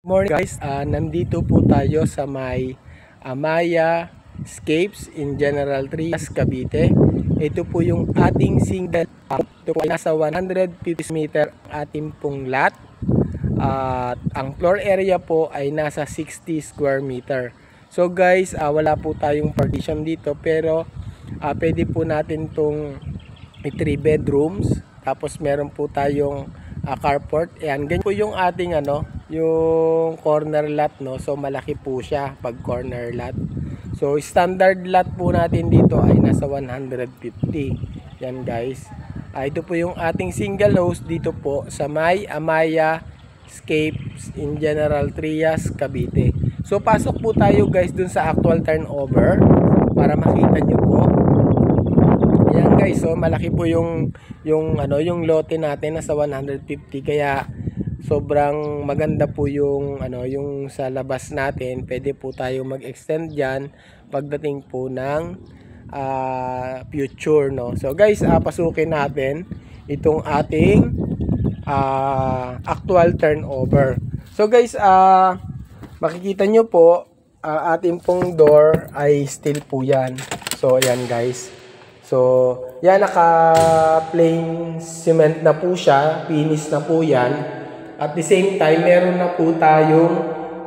Morning guys, nandito po tayo sa may Amaya Escapes in General Trias, Cavite. Ito po yung ating single. Ito po ay nasa 150 meter ating pong lot. At ang floor area po ay nasa 60 square meter. So guys, wala po tayong partition dito, pero pwede po natin tong 3 bedrooms. Tapos meron po tayong carport. Ayan, ganyan po yung ating yung corner lot, no. So malaki po siya pag corner lot. So standard lot po natin dito ay nasa 150. Yan guys. Ito po yung ating single house dito po sa may Amaya Escapes in General Trias, Cavite. So pasok po tayo guys dun sa actual turnover para makita nyo po. Ayan guys, so malaki po yung lote natin nasa 150, kaya sobrang maganda po yung yung sa labas natin. Pwede po tayo mag-extend diyan pagdating po ng future, no. So guys, pasukin natin itong ating actual turnover. So guys, makikita nyo po ating pong door ay steel po yan. So ayan guys. So yan, naka plain cement na po siya, finish na po yan. At the same time, meron na po tayong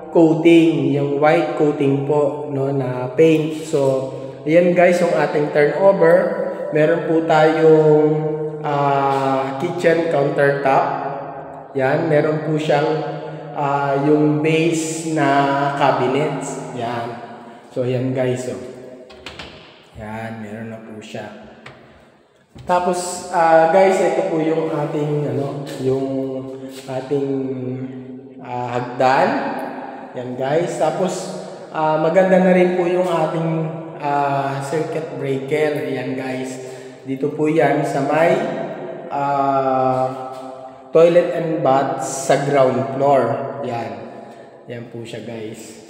coating, yung white coating po, no, na paint. So, ayan guys, yung ating turnover. Meron po tayong kitchen countertop. Yan, meron po siyang yung base na cabinets. Yan. So, ayan guys, oh. Yan, meron na po siya. Tapos guys, ito po yung ating yung ating hagdan. Yan guys. Tapos maganda na rin po yung ating circuit breaker. Yan guys. Dito po yan sa may toilet and bath sa ground floor. Yan. Yan po siya guys.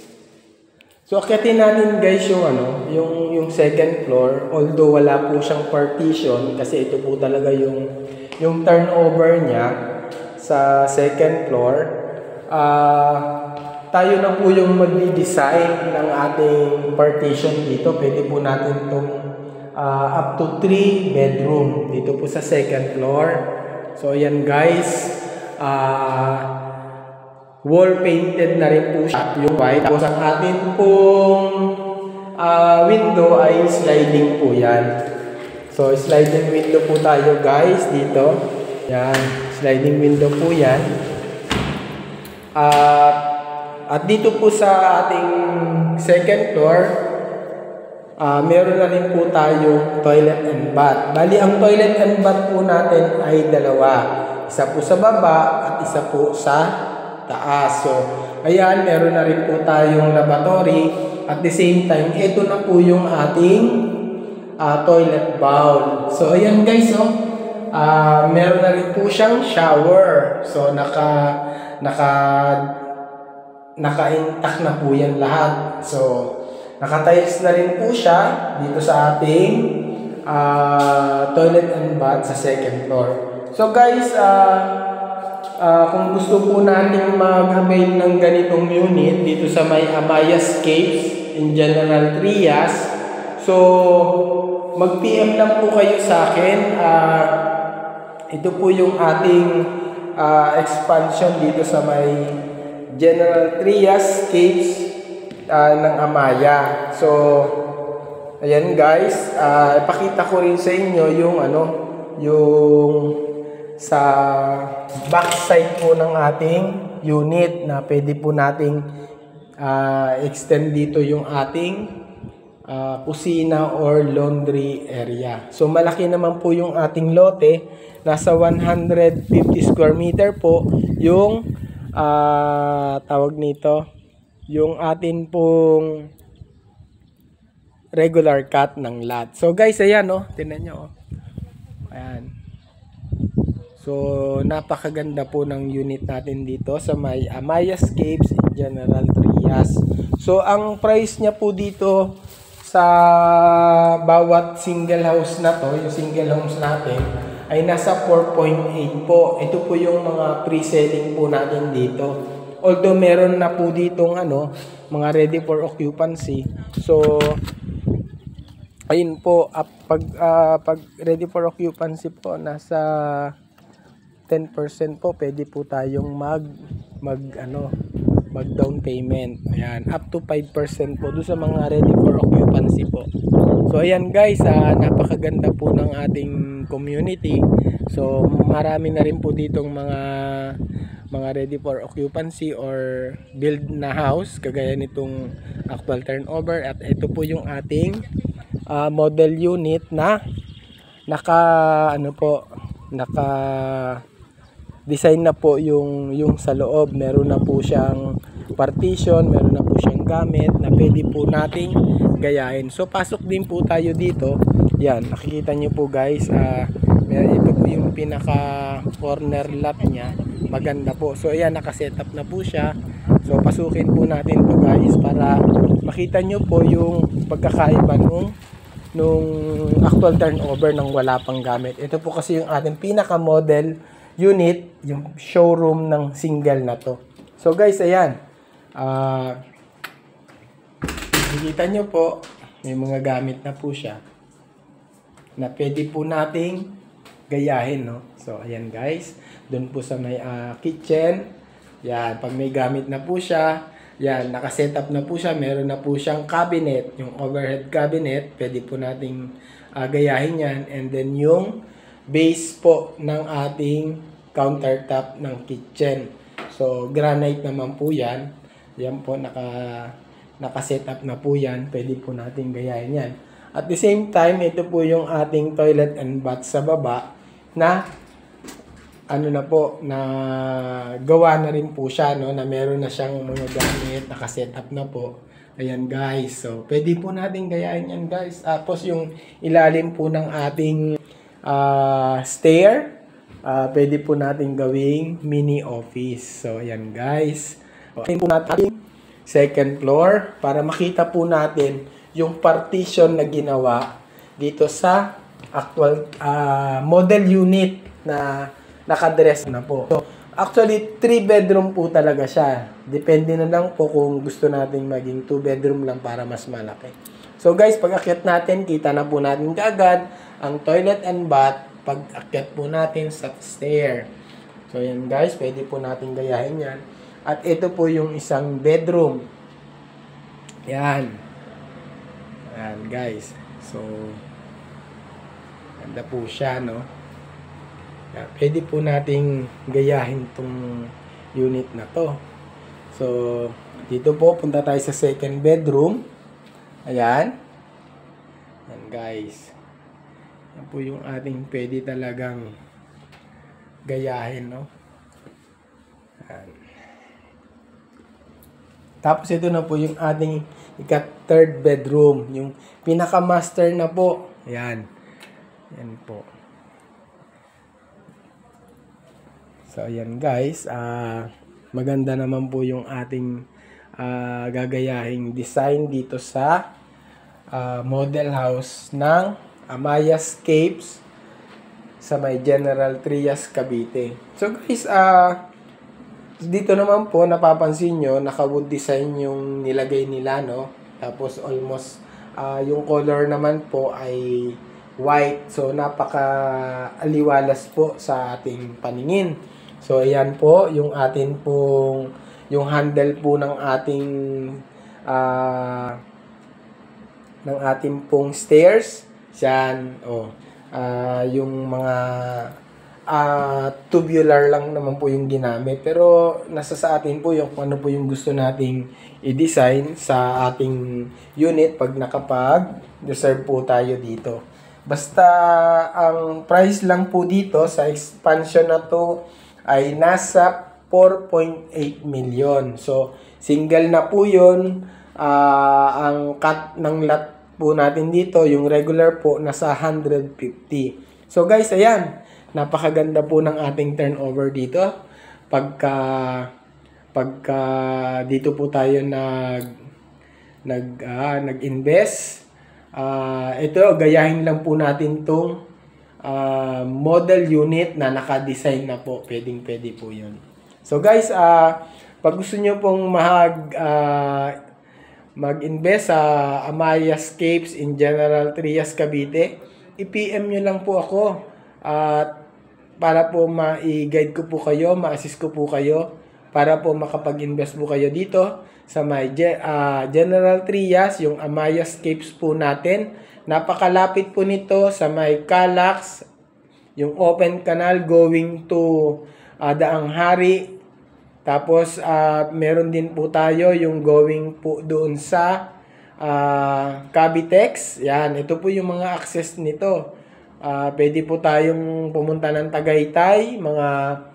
So akyatin natin guys yung second floor, although wala po siyang partition kasi ito po talaga yung turnover niya sa second floor. Tayo na po yung magdi-design ng ating partition dito. Pwede po natin itong up to 3 bedroom dito po sa second floor. So ayan guys, wall painted na rin po siya yung white. Tapos ang atin pong window ay sliding po yan. So sliding window po tayo guys dito. Yan, sliding window po yan. At dito po sa ating second floor, meron na rin po tayong toilet and bath. Bali, ang toilet and bath po natin ay dalawa. Isa po sa baba at isa po sa taas. So, ayan, meron na rin po tayong lavatory. At the same time, ito na po yung ating toilet bowl. So, ayan guys, meron na rin po siyang shower. So, naka-intact na po yan lahat. So, naka-tiles na rin po siya dito sa ating toilet and bath sa second floor. So, guys, kung gusto po natin mag-avail ng ganitong unit dito sa may Amaya Escapes in General Trias, so mag-PM lang po kayo sa akin. Ito po yung ating expansion dito sa may General Trias Escapes ng Amaya. So ayan guys, ipakita ko rin sa inyo yung yung sa backside po ng ating unit na pwede po nating extend dito yung ating kusina or laundry area. So malaki naman po yung ating lote, nasa 150 square meter po yung tawag nito, yung atin pong regular cut ng lot. So guys, ayan tingnan nyo. Ayan. So, napakaganda po ng unit natin dito sa may Amaya Escapes in General Trias. So, ang price niya po dito sa bawat single house na to, yung single homes natin, ay nasa 4.8 po. Ito po yung mga pre-selling po natin dito. Although meron na po ditong mga ready for occupancy. So ayun po, pag ready for occupancy po nasa 10% po, pwede po tayong mag down payment. Ayan, up to 5% po doon sa mga ready for occupancy po. So ayan guys, napakaganda po ng ating community. So marami na rin po ditong mga ready for occupancy or build na house kagaya nitong actual turnover. At ito po yung ating model unit na naka design na po yung sa loob. Meron na po siyang partition, meron na po siyang gamit na pwede po nating gayahin. So pasok din po tayo dito. Yan, nakikita nyo po guys, ito po yung pinaka corner lot niya. Maganda po. So ayan, naka-setup na po siya. So pasukin po natin to guys para makita nyo po yung pagkakaiba nung actual turnover ng wala pang gamit. Ito po kasi yung ating pinaka model unit, yung showroom ng single na to. So guys, ayan, nakikita nyo po, may mga gamit na po siya na pwede po nating gayahin, no? So ayan guys, doon po sa may kitchen, yan, pag may gamit na po siya, yan, nakasetup na po siya, meron na po siyang cabinet, yung overhead cabinet, pwede po nating gayahin yan. And then yung base po ng ating countertop ng kitchen. So granite naman po yan. Yan po, naka-setup na po yan. Pwede po natin gayahin yan. At the same time, ito po yung ating toilet and bath sa baba na na gawa na rin po siya, no, na meron na siyang mga gamit, naka-setup na po. Ayan guys. So pwede po natin gayahin yan guys. Tapos yung ilalim po ng ating stair, pwede po natin gawing mini office. So ayan guys. Ayan po natin second floor para makita po natin yung partition na ginawa dito sa actual model unit na nakadress na po. So actually 3 bedroom po talaga siya. Depende na lang po kung gusto natin maging 2 bedroom lang para mas malaki. So guys, pag akyat natin, kita na po natin kaagad ang toilet and bath pag akyat po natin sa stair. So yan guys, pwede po natin gayahin yan. At ito po yung isang bedroom. Yan. Yan guys. So ganda po siya, no? Yan, pwede po nating gayahin tong unit na to. So dito po, punta tayo sa second bedroom. Ayan. Yan guys. Yan po yung ating pwede talagang gayahin, no? Yan. Tapos ito na po yung ating third bedroom. Yung pinaka-master na po. Ayan. Yan po. So ayan guys. Maganda naman po yung ating gagayahing design dito sa model house ng Amayascapes sa may General Trias, Cavite. So guys, dito naman po napapansin nyo, naka-wood design yung nilagay nila, no? Tapos almost yung color naman po ay white. So napaka-aliwalas po sa ating paningin. So ayan po yung atin pong yung handle po ng ating pong stairs. Yan, yung mga tubular lang naman po yung ginamit. Pero nasa sa atin po yung ano po yung gusto nating i-design sa ating unit pag nakapag-reserve po tayo dito. Basta ang price lang po dito sa expansion na to ay nasa 4.8 million. So single na po yun. Ang cut ng lot po natin dito, yung regular po, nasa 150. So guys, ayan, napakaganda po ng ating turnover dito. Pagka dito po tayo nag-invest. Ito, gayahin lang po natin tong model unit na naka-design na po. Pwede po yun. So guys, Pag gusto nyo pong mag-invest sa Amayascapes in General Trias, Cavite, i-PM nyo lang po ako at para po ma-guide ko po kayo, ma-assist ko po kayo para po makapag-invest po kayo dito sa may General Trias, yung Amayascapes po natin. Napakalapit po nito sa may Calax, yung open canal going to Daang Hari. Tapos meron din po tayo yung going po doon sa Cavitex. Yan, ito po yung mga access nito. Pwede po tayong pumunta ng Tagaytay, mga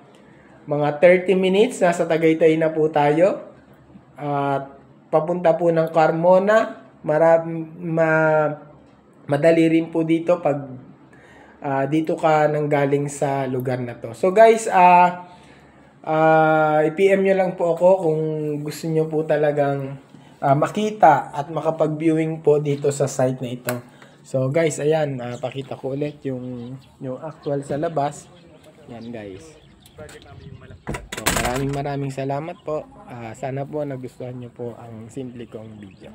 30 minutes nasa Tagaytay na po tayo. Papunta po ng Carmona, madali rin po dito pag dito ka nanggaling sa lugar na to. So guys, i-PM nyo lang po ako kung gusto nyo po talagang makita at makapag-viewing po dito sa site na ito. So guys, ayan, pakita ko ulit yung actual sa labas. Yan guys. So, maraming salamat po. Sana po nagustuhan nyo po ang simple kong video.